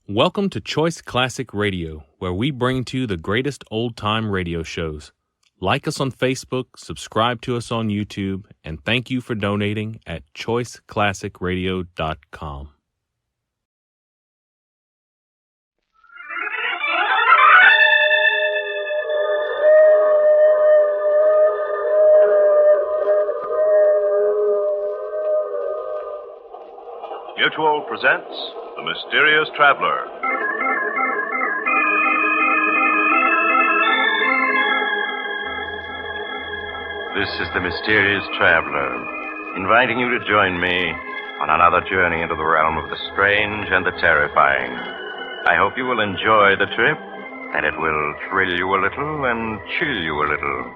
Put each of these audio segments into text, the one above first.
Welcome to Choice Classic Radio, where we bring to you the greatest old-time radio shows. Like us on Facebook, subscribe to us on YouTube, and thank you for donating at choiceclassicradio.com. Mutual presents The Mysterious Traveler. This is The Mysterious Traveler, inviting you to join me on another journey into the realm of the strange and the terrifying. I hope you will enjoy the trip, and it will thrill you a little and chill you a little.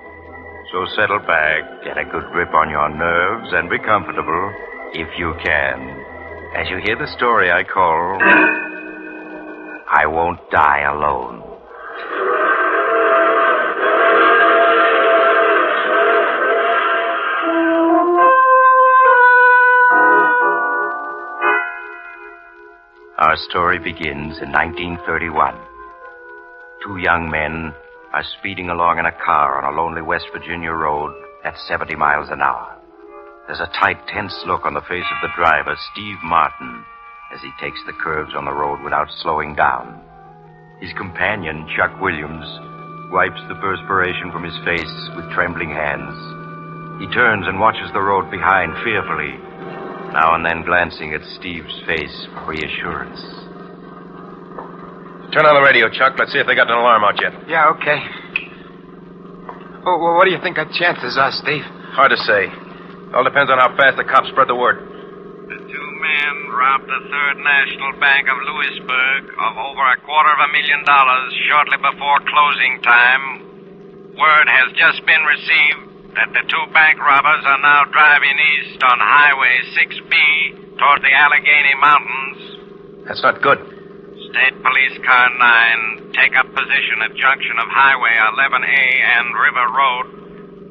So settle back, get a good grip on your nerves, and be comfortable if you can. As you hear the story I call, I Won't Die Alone. Our story begins in 1931. Two young men are speeding along in a car on a lonely West Virginia road at 70 miles an hour. There's a tight, tense look on the face of the driver, Steve Martin, as he takes the curves on the road without slowing down. His companion, Chuck Williams, wipes the perspiration from his face with trembling hands. He turns and watches the road behind fearfully, now and then glancing at Steve's face for reassurance. Turn on the radio, Chuck. Let's see if they got an alarm out yet. Yeah, okay. Well, what do you think our chances are, Steve? Hard to say. All depends on how fast the cops spread the word. The two men robbed the Third National Bank of Louisburg of over $250,000 shortly before closing time. Word has just been received that the two bank robbers are now driving east on Highway 6B toward the Allegheny Mountains. That's not good. State Police Car 9 take up position at junction of Highway 11A and River Road.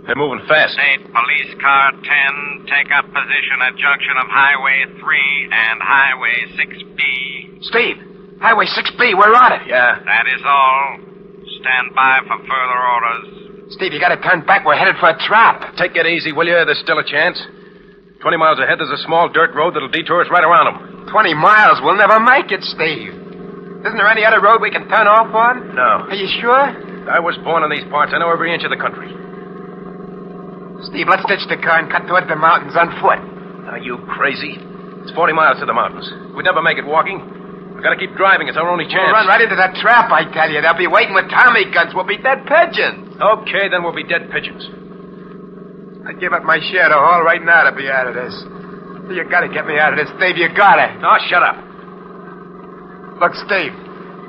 They're moving fast. State Police Car 10 take up position at junction of Highway 3 and Highway 6B. Steve, Highway 6B, we're on it. Yeah. That is all. Stand by for further orders. Steve, you gotta turn back. We're headed for a trap. Take it easy, will you? There's still a chance. 20 miles ahead, there's a small dirt road that'll detour us right around them. 20 miles. We'll never make it, Steve. Isn't there any other road we can turn off on? No. Are you sure? I was born in these parts. I know every inch of the country. Steve, let's ditch the car and cut toward the mountains on foot. Are you crazy? It's 40 miles to the mountains. We'd never make it walking. We've got to keep driving. It's our only chance. We'll run right into that trap, I tell you. They'll be waiting with Tommy guns. We'll be dead pigeons. Okay, then we'll be dead pigeons. I'd give up my share to haul right now to be out of this. You gotta get me out of this, Steve. You gotta. Oh, shut up. Look, Steve,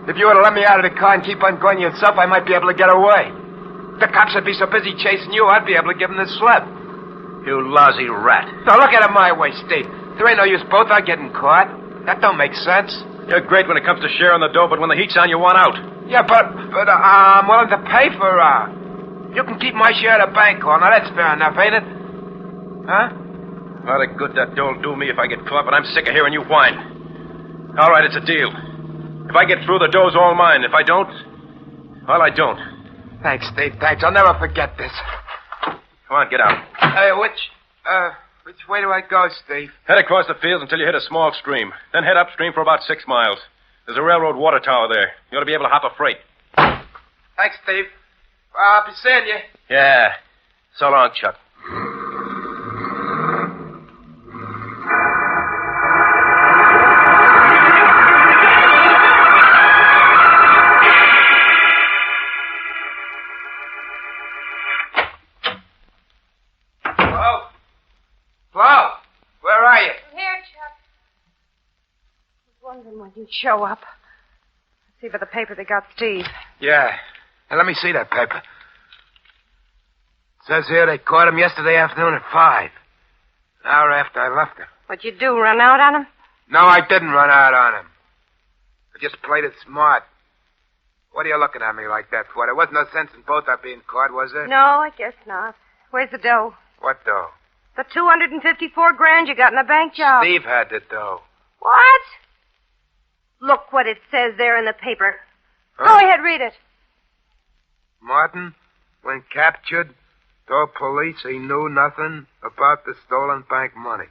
if you were to let me out of the car and keep on going yourself, I might be able to get away. The cops would be so busy chasing you, I'd be able to give them the slip. You lousy rat. Now, look at it my way, Steve. There ain't no use both are getting caught. That don't make sense. You're great when it comes to sharing the dough, but when the heat's on, you want out. Yeah, but I'm willing to pay for, you can keep my share of the bank call. Now, that's fair enough, ain't it? Huh? What a good that dough'll do me if I get caught, but I'm sick of hearing you whine. All right, it's a deal. If I get through, the dough's all mine. If I don't, well, I don't. Thanks, Steve, thanks. I'll never forget this. Come on, get out. Hey, which way do I go, Steve? Head across the fields until you hit a small stream. Then head upstream for about 6 miles. There's a railroad water tower there. You ought to be able to hop a freight. Thanks, Steve. I'll be seeing you. Yeah. So long, Chuck. Flo, where are you? I'm here, Chuck. I was wondering when you'd show up. Let's see by the paper they got Steve. Yeah. Now, let me see that paper. It says here they caught him yesterday afternoon at 5. An hour after I left her. What'd you do, run out on him? No, I didn't run out on him. I just played it smart. What are you looking at me like that for? There wasn't no sense in both our being caught, was there? No, I guess not. Where's the dough? What dough? The $254,000 you got in the bank job. Steve had the dough. What? Look what it says there in the paper. Huh? Go ahead, read it. Martin, when captured, told police he knew nothing about the stolen bank money.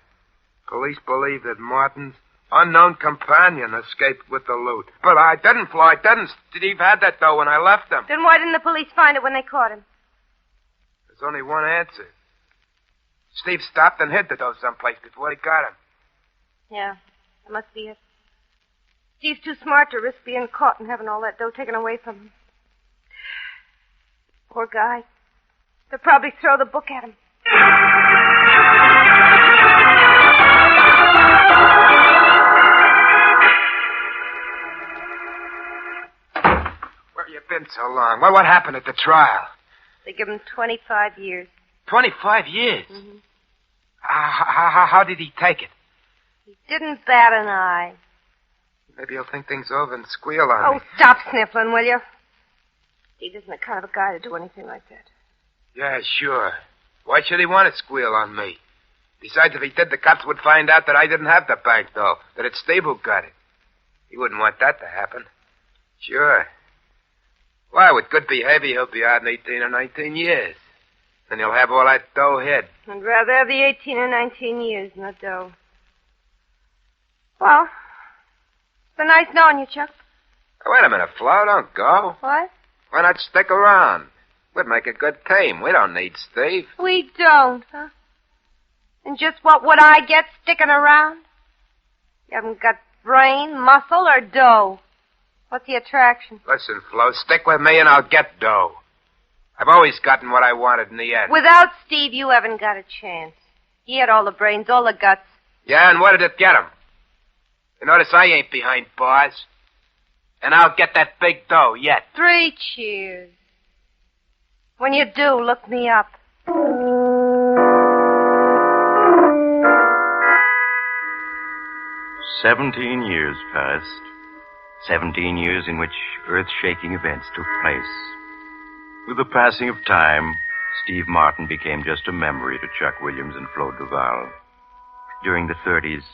Police believe that Martin's unknown companion escaped with the loot. But I didn't, Floyd. Steve had that dough when I left him. Then why didn't the police find it when they caught him? There's only one answer. Steve stopped and hid the dough someplace before he got him. Yeah, that must be it. Steve's too smart to risk being caught and having all that dough taken away from him. Poor guy. They'll probably throw the book at him. Where you been so long? What happened at the trial? They give him 25 years. 25 years? Mm-hmm. How did he take it? He didn't bat an eye. Maybe he'll think things over and squeal on me. Oh, stop sniffling, will you? Steve isn't the kind of a guy to do anything like that. Yeah, sure. Why should he want to squeal on me? Besides, if he did, the cops would find out that I didn't have the bank, though. That it's Steve who got it. He wouldn't want that to happen. Sure. Why, with good behavior, he'll be out in 18 or 19 years. Then he'll have all that dough hid. I'd rather have the 18 or 19 years than the dough. Well, it's been nice knowing you, Chuck. Oh, wait a minute, Flo. Don't go. What? Why not stick around? We'd make a good team. We don't need Steve. We don't, huh? And just what would I get sticking around? You haven't got brain, muscle, or dough. What's the attraction? Listen, Flo, stick with me and I'll get dough. I've always gotten what I wanted in the end. Without Steve, you haven't got a chance. He had all the brains, all the guts. Yeah, and what did it get him? You notice I ain't behind bars. And I'll get that big dough yet. 3 cheers. When you do, look me up. 17 years passed. 17 years in which earth-shaking events took place. With the passing of time, Steve Martin became just a memory to Chuck Williams and Flo Duval. During the 30s,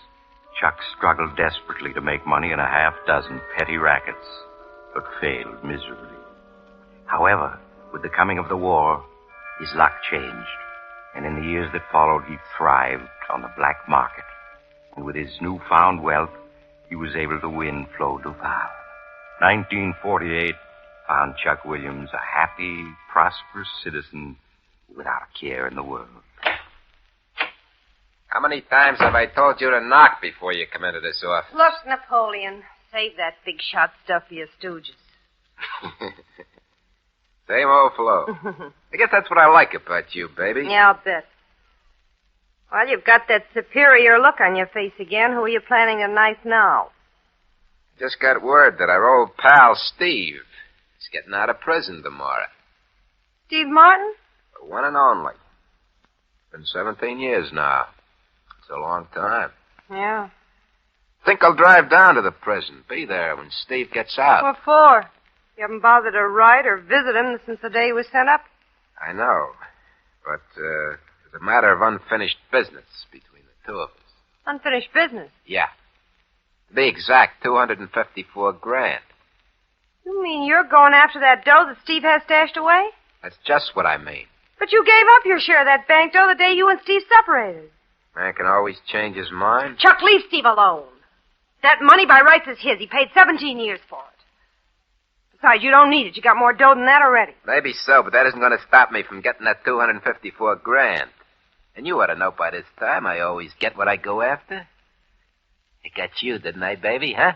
Chuck struggled desperately to make money in a half-dozen petty rackets, but failed miserably. However, with the coming of the war, his luck changed, and in the years that followed, he thrived on the black market. And with his newfound wealth, he was able to win Flo Duval. 1948 found Chuck Williams a happy, prosperous citizen without a care in the world. How many times have I told you to knock before you come into this office? Look, Napoleon, save that big shot stuff for your stooges. Same old Flo. I guess that's what I like about you, baby. Yeah, I'll bet. Well, you've got that superior look on your face again. Who are you planning to knife now? Just got word that our old pal Steve is getting out of prison tomorrow. Steve Martin? The one and only. Been 17 years now. It's a long time. Yeah. Think I'll drive down to the prison. Be there when Steve gets out. What for? You haven't bothered to write or visit him since the day he was sent up? I know. But, it's a matter of unfinished business between the two of us. Unfinished business? Yeah. To be exact, 254 grand. You mean you're going after that dough that Steve has stashed away? That's just what I mean. But you gave up your share of that bank dough the day you and Steve separated. Man can always change his mind. Chuck, leave Steve alone. That money by rights is his. He paid 17 years for it. Besides, you don't need it. You got more dough than that already. Maybe so, but that isn't going to stop me from getting that 254 grand. And you ought to know by this time I always get what I go after. I got you, didn't I, baby, huh?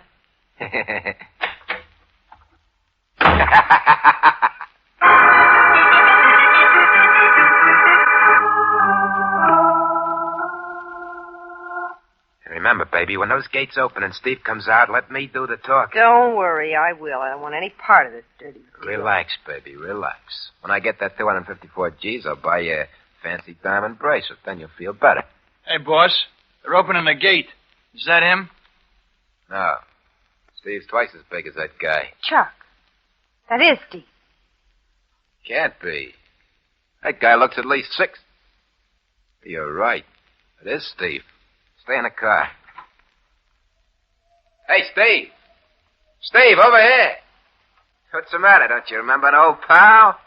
Remember, baby, when those gates open and Steve comes out, let me do the talking. Don't worry, I will. I don't want any part of this dirty deal. Relax, baby, relax. When I get that 254 G's, I'll buy you a fancy diamond bracelet. Then you'll feel better. Hey, boss. They're opening the gate. Is that him? No. Steve's twice as big as that guy. Chuck, that is Steve. Can't be. That guy looks at least 6. You're right. It is Steve. Stay in the car. Hey, Steve. Steve, over here. What's the matter? Don't you remember an old pal?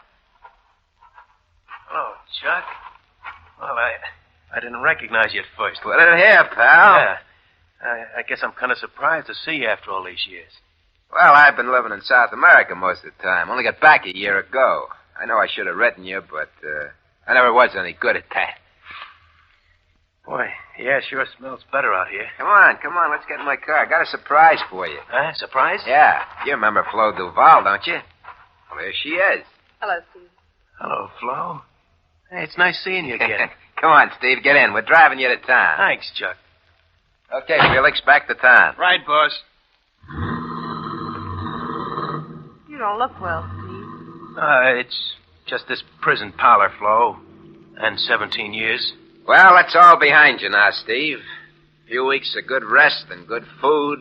Oh, Chuck. Well, I didn't recognize you at first. Put it here, pal. Yeah. I guess I'm kind of surprised to see you after all these years. Well, I've been living in South America most of the time. Only got back a year ago. I know I should have written you, but I never was any good at that. Boy, yeah, sure smells better out here. Come on. Let's get in my car. I got a surprise for you. Surprise? Yeah. You remember Flo Duval, don't you? Well, there she is. Hello, Steve. Hello, Flo. Hey, it's nice seeing you again. Come on, Steve. Get in. We're driving you to town. Thanks, Chuck. Okay, Felix. Back to town. Right, boss. You don't look well, Steve. It's just this prison parlor, Flo. And 17 years. Well, that's all behind you now, Steve. A few weeks of good rest and good food.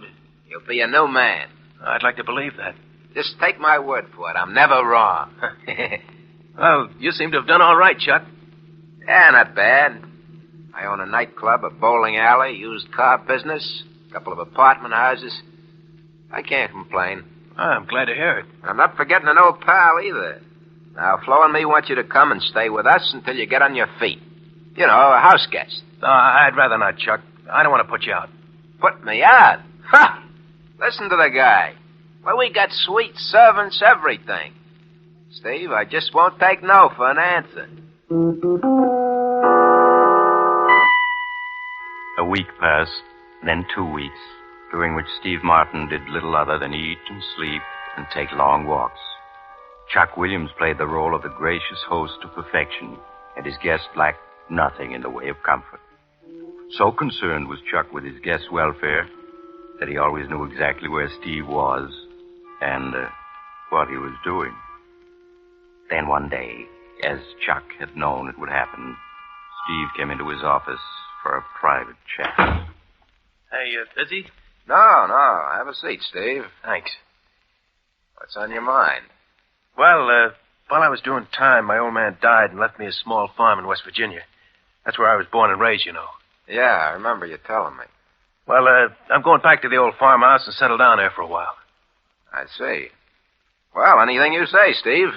You'll be a new man. I'd like to believe that. Just take my word for it. I'm never wrong. Well, you seem to have done all right, Chuck. Yeah, not bad. I own a nightclub, a bowling alley, used car business, a couple of apartment houses. I can't complain. I'm glad to hear it. I'm not forgetting an old pal either. Now, Flo and me want you to come and stay with us until you get on your feet. You know, a house guest. I'd rather not, Chuck. I don't want to put you out. Put me out? Ha! Listen to the guy. Well, we got suite servants, everything. Steve, I just won't take no for an answer. A week passed, then 2 weeks, during which Steve Martin did little other than eat and sleep and take long walks. Chuck Williams played the role of the gracious host to perfection, and his guest lacked nothing in the way of comfort. So concerned was Chuck with his guest's welfare that he always knew exactly where Steve was and what he was doing. Then one day, as Chuck had known it would happen, Steve came into his office for a private chat. Hey, you busy? No. Have a seat, Steve. Thanks. What's on your mind? Well, while I was doing time, my old man died and left me a small farm in West Virginia. That's where I was born and raised, you know. Yeah, I remember you telling me. Well, I'm going back to the old farmhouse and settle down there for a while. I see. Well, anything you say, Steve.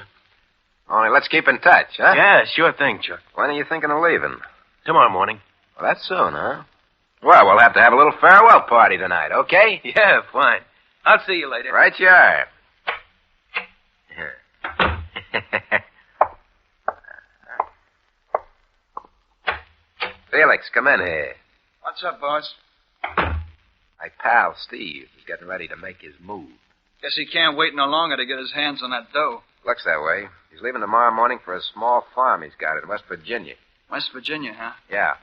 Only let's keep in touch, huh? Yeah, sure thing, Chuck. When are you thinking of leaving? Tomorrow morning. Well, that's soon, huh? Well, we'll have to have a little farewell party tonight, okay? Yeah, fine. I'll see you later. Right you are. Felix, come in here. What's up, boss? My pal, Steve, is getting ready to make his move. Guess he can't wait no longer to get his hands on that dough. Looks that way. He's leaving tomorrow morning for a small farm he's got in West Virginia. West Virginia, huh? Yeah.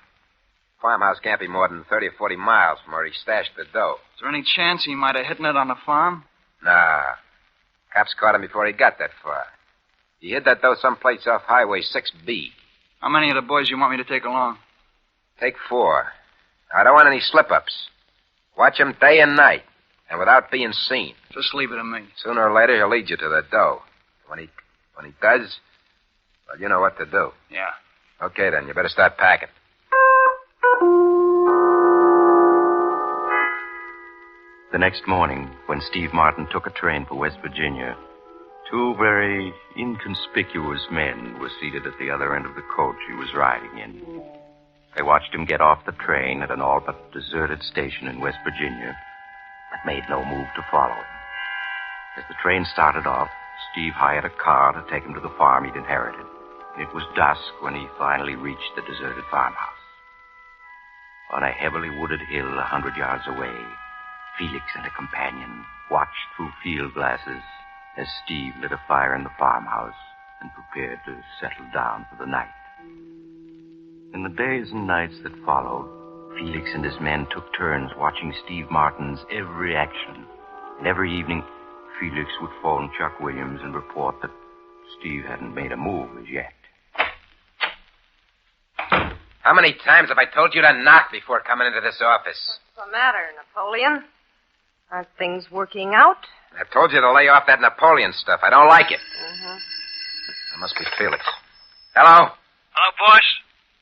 Farmhouse can't be more than 30 or 40 miles from where he stashed the dough. Is there any chance he might have hidden it on the farm? Nah. Cops caught him before he got that far. He hid that dough someplace off Highway 6B. How many of the boys you want me to take along? Take 4. I don't want any slip-ups. Watch him day and night, and without being seen. Just leave it to me. Sooner or later, he'll lead you to the dough. When he does, well, you know what to do. Yeah. Okay, then. You better start packing. The next morning, when Steve Martin took a train for West Virginia, 2 very inconspicuous men were seated at the other end of the coach he was riding in. They watched him get off the train at an all but deserted station in West Virginia, but made no move to follow him. As the train started off, Steve hired a car to take him to the farm he'd inherited. It was dusk when he finally reached the deserted farmhouse. On a heavily wooded hill 100 yards away, Felix and a companion watched through field glasses as Steve lit a fire in the farmhouse and prepared to settle down for the night. In the days and nights that followed, Felix and his men took turns watching Steve Martin's every action. And every evening, Felix would phone Chuck Williams and report that Steve hadn't made a move as yet. How many times have I told you to knock before coming into this office? What's the matter, Napoleon? Aren't things working out? I've told you to lay off that Napoleon stuff. I don't like it. Mm-hmm. That must be Felix. Hello? Hello, boss.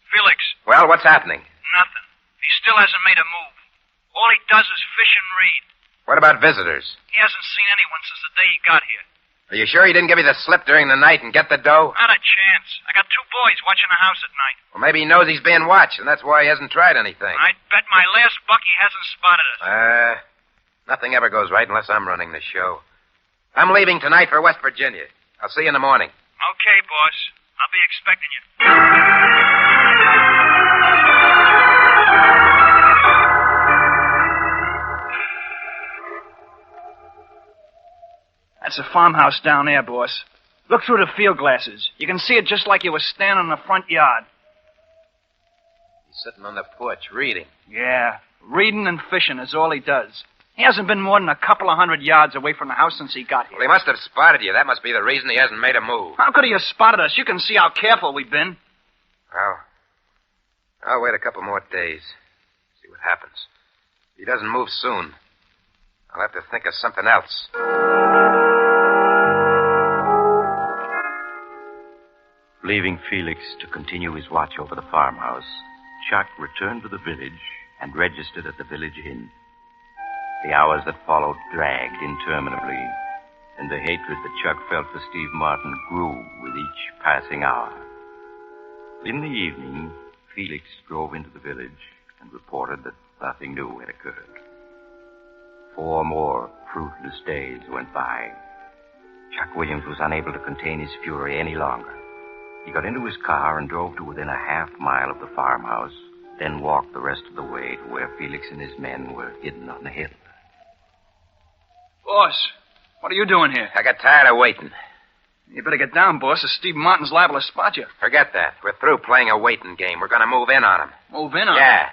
Felix. Well, what's happening? Nothing. He still hasn't made a move. All he does is fish and read. What about visitors? He hasn't seen anyone since the day he got here. Are you sure he didn't give you the slip during the night and get the dough? Not a chance. I got 2 boys watching the house at night. Well, maybe he knows he's being watched, and that's why he hasn't tried anything. I'd bet my last buck he hasn't spotted us. Nothing ever goes right unless I'm running the show. I'm leaving tonight for West Virginia. I'll see you in the morning. Okay, boss. I'll be expecting you. That's a farmhouse down there, boss. Look through the field glasses. You can see it just like you were standing in the front yard. He's sitting on the porch reading. Yeah, reading and fishing is all he does. He hasn't been more than a couple of 100 yards away from the house since he got here. Well, he must have spotted you. That must be the reason he hasn't made a move. How could he have spotted us? You can see how careful we've been. Well, I'll wait a couple more days. See what happens. If he doesn't move soon, I'll have to think of something else. Leaving Felix to continue his watch over the farmhouse, Chuck returned to the village and registered at the village inn. The hours that followed dragged interminably, and the hatred that Chuck felt for Steve Martin grew with each passing hour. In the evening, Felix drove into the village and reported that nothing new had occurred. 4 more fruitless days went by. Chuck Williams was unable to contain his fury any longer. He got into his car and drove to within a half-mile of the farmhouse, then walked the rest of the way to where Felix and his men were hidden on the hill. Boss, what are you doing here? I got tired of waiting. You better get down, boss, or Steve Martin's liable to spot you. Forget that. We're through playing a waiting game. We're going to move in on him. Move in on him? Yeah.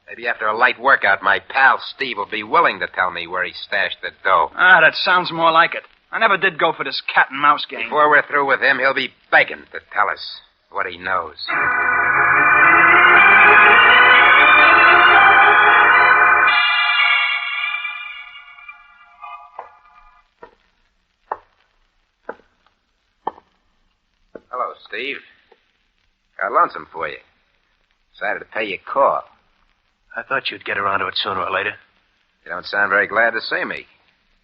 Maybe after a light workout, my pal Steve will be willing to tell me where he stashed the dough. Ah, that sounds more like it. I never did go for this cat and mouse game. Before we're through with him, he'll be begging to tell us what he knows. Hello, Steve. Got lonesome for you. Decided to pay you a call. I thought you'd get around to it sooner or later. You don't sound very glad to see me.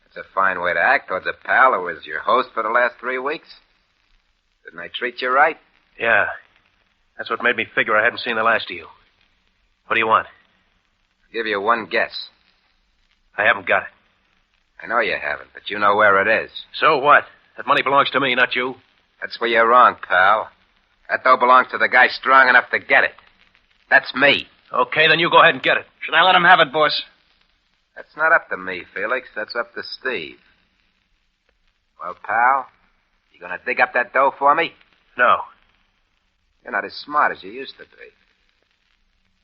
That's a fine way to act towards a pal who was your host for the last 3 weeks. Didn't I treat you right? Yeah. That's what made me figure I hadn't seen the last of you. What do you want? I'll give you one guess. I haven't got it. I know you haven't, but you know where it is. So what? That money belongs to me, not you. That's where you're wrong, pal. That dough belongs to the guy strong enough to get it. That's me. Okay, then you go ahead and get it. Should I let him have it, boss? That's not up to me, Felix. That's up to Steve. Well, pal, you gonna dig up that dough for me? No. You're not as smart as you used to be.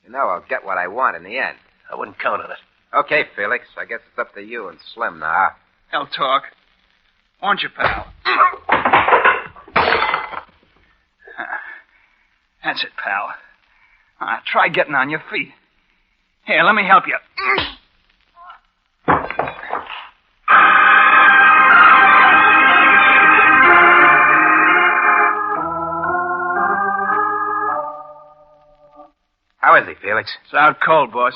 You know I'll get what I want in the end. I wouldn't count on it. Okay, Felix. I guess it's up to you and Slim now. Hell talk. Won't you, pal? That's it, pal. Try getting on your feet. Here, let me help you. How is he, Felix? It's out cold, boss.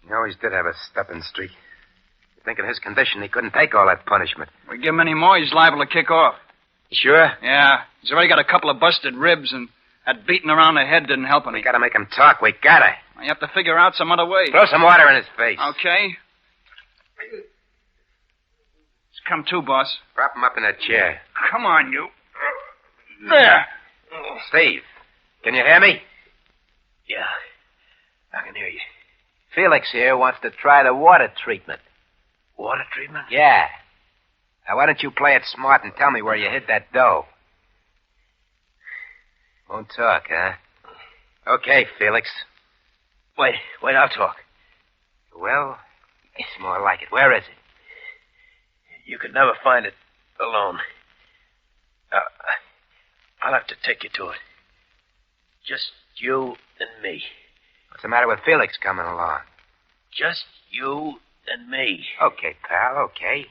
He always did have a stubborn streak. You think in his condition he couldn't take all that punishment. We give him any more, he's liable to kick off. You sure? Yeah. He's already got a couple of busted ribs, and that beating around the head didn't help any. We gotta make him talk. We gotta. You have to figure out some other way. Throw some water in his face. Okay. Let's come to, boss. Prop him up in a chair. Come on, you. There. Steve, can you hear me? Yeah. I can hear you. Felix here wants to try the water treatment. Water treatment? Yeah. Now, why don't you play it smart and tell me where you hid that dough? Won't talk, huh? Okay, Felix. Wait, I'll talk. Well, it's more like it. Where is it? You could never find it alone. I'll have to take you to it. Just you and me. What's the matter with Felix coming along? Just you and me. Okay, pal, okay.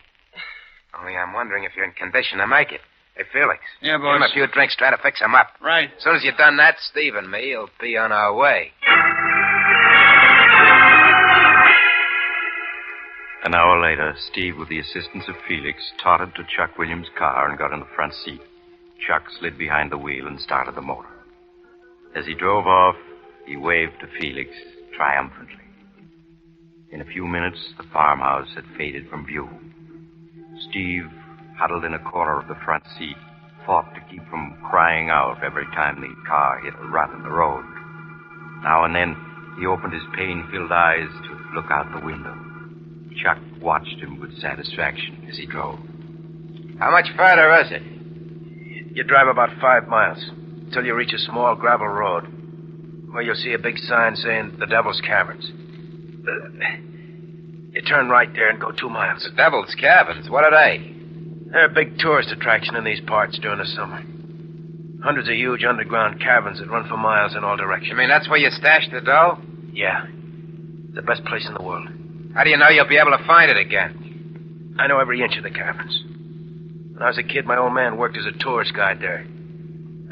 Only I'm wondering if you're in condition to make it. Hey, Felix. Yeah, Give him boss. a few drinks, try to fix him up. Right. As soon as you've done that, Steve and me will be on our way. An hour later, Steve, with the assistance of Felix, tottered to Chuck Williams' car and got in the front seat. Chuck slid behind the wheel and started the motor. As he drove off, he waved to Felix triumphantly. In a few minutes, the farmhouse had faded from view. Steve, huddled in a corner of the front seat, fought to keep from crying out every time the car hit a rut in the road. Now and then, he opened his pain-filled eyes to look out the window. Chuck watched him with satisfaction as he drove. How much further is it? You drive about 5 miles until you reach a small gravel road where you'll see a big sign saying the Devil's Caverns. You turn right there and go 2 miles. The Devil's Caverns? What are they? They're a big tourist attraction in these parts during the summer. Hundreds of huge underground caverns that run for miles in all directions. You mean that's where you stashed the dough? Yeah. The best place in the world. How do you know you'll be able to find it again? I know every inch of the caverns. When I was a kid, my old man worked as a tourist guide there.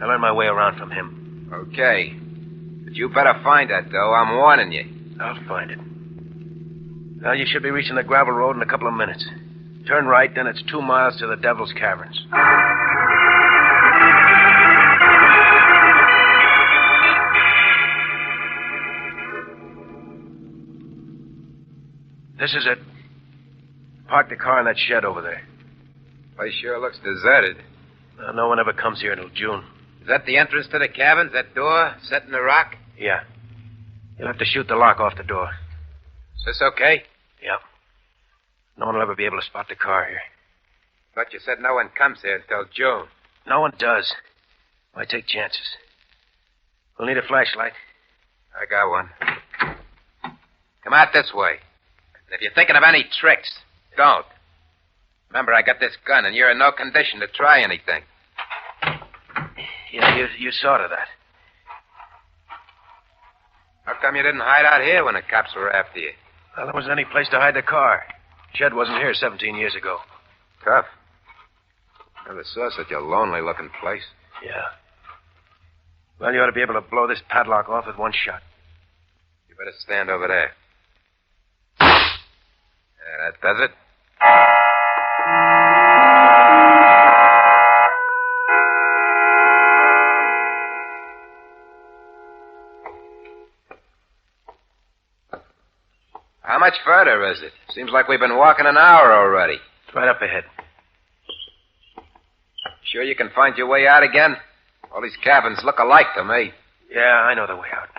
I learned my way around from him. Okay. But you better find that dough. I'm warning you. I'll find it. Well, you should be reaching the gravel road in a couple of minutes. Turn right, then it's 2 miles to the Devil's Caverns. This is it. Park the car in that shed over there. Place sure looks deserted. No one ever comes here until June. Is that the entrance to the caverns, that door set in the rock? Yeah. You'll have to shoot the lock off the door. Is this okay? Yeah. No one will ever be able to spot the car here. But you said no one comes here until June. No one does. Why take chances? We'll need a flashlight. I got one. Come out this way. And if you're thinking of any tricks, don't. Remember, I got this gun, and you're in no condition to try anything. Yeah, you saw to that. How come you didn't hide out here when the cops were after you? Well, there wasn't any place to hide the car. Shed wasn't here 17 years ago. Tough. Never saw such a lonely-looking place. Yeah. Well, you ought to be able to blow this padlock off with one shot. You better stand over there. Yeah, that does it. How much further is it? Seems like we've been walking an hour already. It's right up ahead. Sure you can find your way out again? All these cabins look alike to me. Yeah, I know the way out.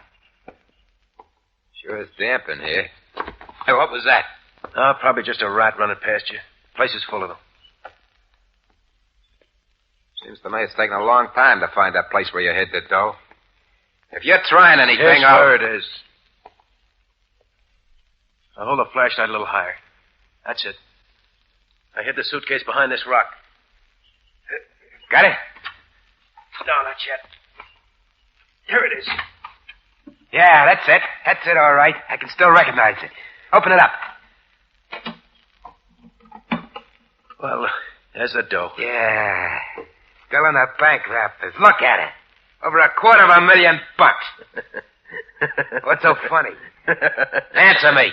Sure is damp in here. Hey, what was that? Oh, probably just a rat running past you. Place is full of them. Seems to me it's taken a long time to find that place where you hid the dough. If you're trying anything, Here's where it is. I'll hold the flashlight a little higher. That's it. I hid the suitcase behind this rock. Got it? No, not yet. Here it is. Yeah, that's it. That's it, all right. I can still recognize it. Open it up. Well, there's the dough. Yeah. Still in the bank wrappers. Look at it. Over $250,000. What's so funny? Answer me.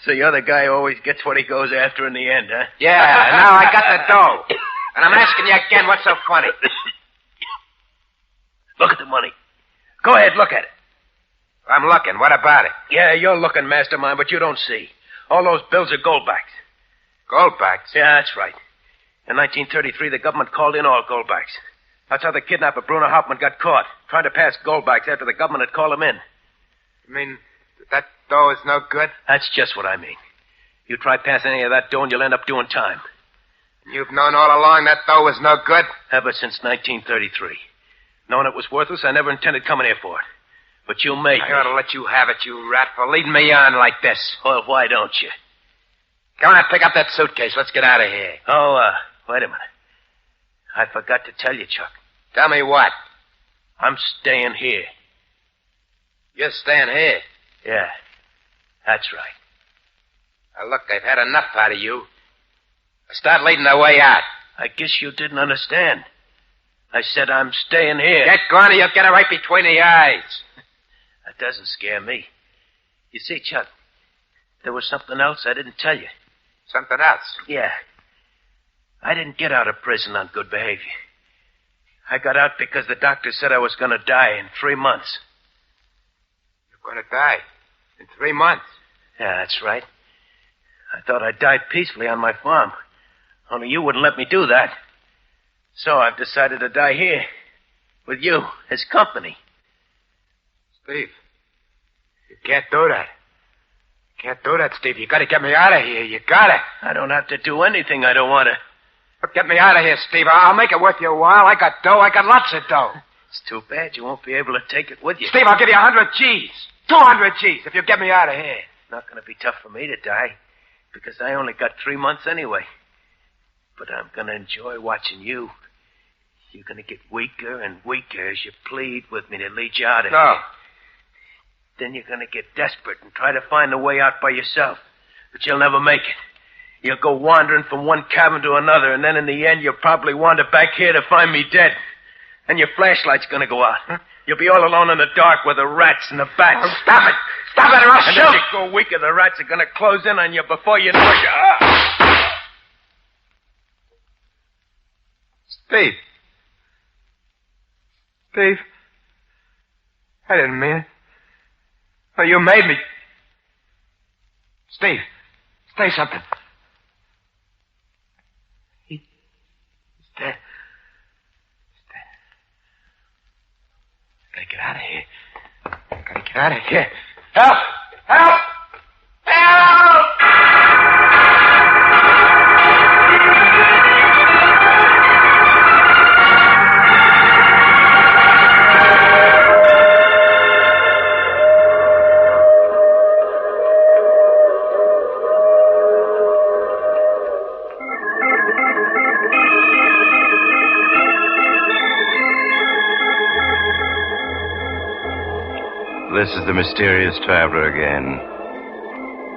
So you're the guy who always gets what he goes after in the end, huh? Yeah, now I got the dough. And I'm asking you again, what's so funny? Look at the money. Go ahead, look at it. I'm looking. What about it? Yeah, you're looking, mastermind, but you don't see. All those bills are goldbacks. Goldbacks? Yeah, that's right. In 1933, the government called in all goldbacks. That's how the kidnapper Bruno Hauptmann got caught, trying to pass goldbacks after the government had called him in. You mean that dough is no good? That's just what I mean. You try passing any of that dough and you'll end up doing time. You've known all along that dough was no good? Ever since 1933. Knowing it was worthless, I never intended coming here for it. But you made me. I ought to let you have it, you rat, for leading me on like this. Well, why don't you? Come on, pick up that suitcase. Let's get out of here. Oh, wait a minute. I forgot to tell you, Chuck. Tell me what? I'm staying here. You're staying here? Yeah, that's right. Now, look, I've had enough out of you. Start leading the way out. I guess you didn't understand. I said I'm staying here. Get going or you'll get it right between the eyes. That doesn't scare me. You see, Chuck, there was something else I didn't tell you. Something else. Yeah. I didn't get out of prison on good behavior. I got out because the doctor said I was going to die in 3 months. You're going to die in 3 months? Yeah, that's right. I thought I'd die peacefully on my farm. Only you wouldn't let me do that. So I've decided to die here. With you as company. Steve, you can't do that. You can't do that, Steve. You gotta get me out of here. You gotta. I don't have to do anything I don't want to. But get me out of here, Steve. I'll make it worth your while. I got dough. I got lots of dough. It's too bad you won't be able to take it with you. Steve, I'll give you 100 G's. 200 G's if you get me out of here. Not going to be tough for me to die, because I only got 3 months anyway. But I'm going to enjoy watching you. You're going to get weaker and weaker as you plead with me to lead you out of here. Then you're going to get desperate and try to find a way out by yourself. But you'll never make it. You'll go wandering from one cabin to another, and then in the end you'll probably wander back here to find me dead. And your flashlight's going to go out. Huh? You'll be all alone in the dark with the rats and the bats. Oh, stop it! Stop it or I'll shoot! And as you go weaker, the rats are going to close in on you before you know it. Steve. Steve. I didn't mean it. Oh, you made me. Steve, say something. He's dead. He's dead. I gotta get out of here. I gotta get out of here. Help! Help! Help! This is the mysterious traveler again.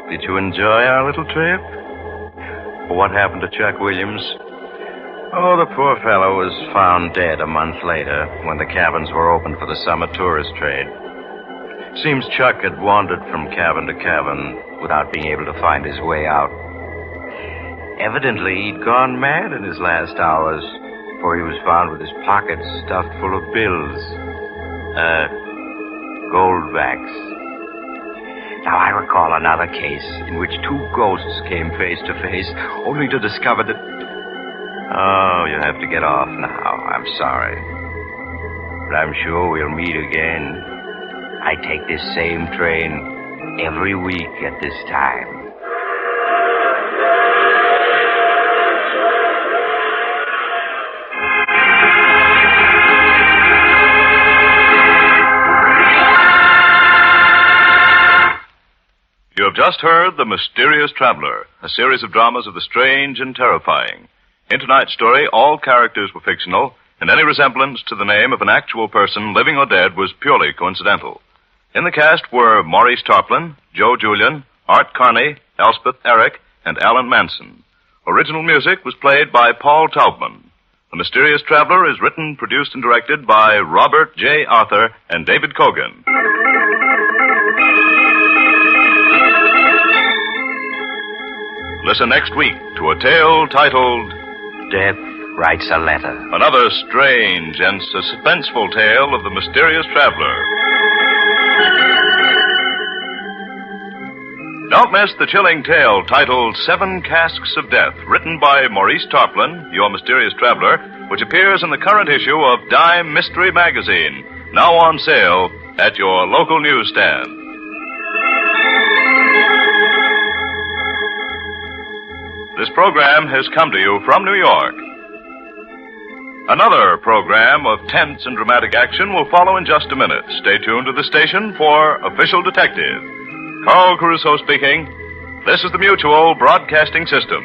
Did you enjoy our little trip? What happened to Chuck Williams? Oh, the poor fellow was found dead a month later when the cabins were opened for the summer tourist trade. Seems Chuck had wandered from cabin to cabin without being able to find his way out. Evidently, he'd gone mad in his last hours, for he was found with his pockets stuffed full of bills. Goldbacks. Now, I recall another case in which 2 ghosts came face to face, only to discover that... Oh, you have to get off now. I'm sorry. But I'm sure we'll meet again. I take this same train every week at this time. You have just heard The Mysterious Traveler, a series of dramas of the strange and terrifying. In tonight's story, all characters were fictional, and any resemblance to the name of an actual person, living or dead, was purely coincidental. In the cast were Maurice Tarplin, Joe Julian, Art Carney, Elspeth Eric, and Alan Manson. Original music was played by Paul Taubman. The Mysterious Traveler is written, produced, and directed by Robert J. Arthur and David Cogan. Listen next week to a tale titled Death Writes a Letter. Another strange and suspenseful tale of the mysterious traveler. Don't miss the chilling tale titled 7 Casks of Death, written by Maurice Tarplin, your mysterious traveler, which appears in the current issue of Dime Mystery Magazine, now on sale at your local newsstand. This program has come to you from New York. Another program of tense and dramatic action will follow in just a minute. Stay tuned to the station for Official Detective. Carl Caruso speaking. This is the Mutual Broadcasting System.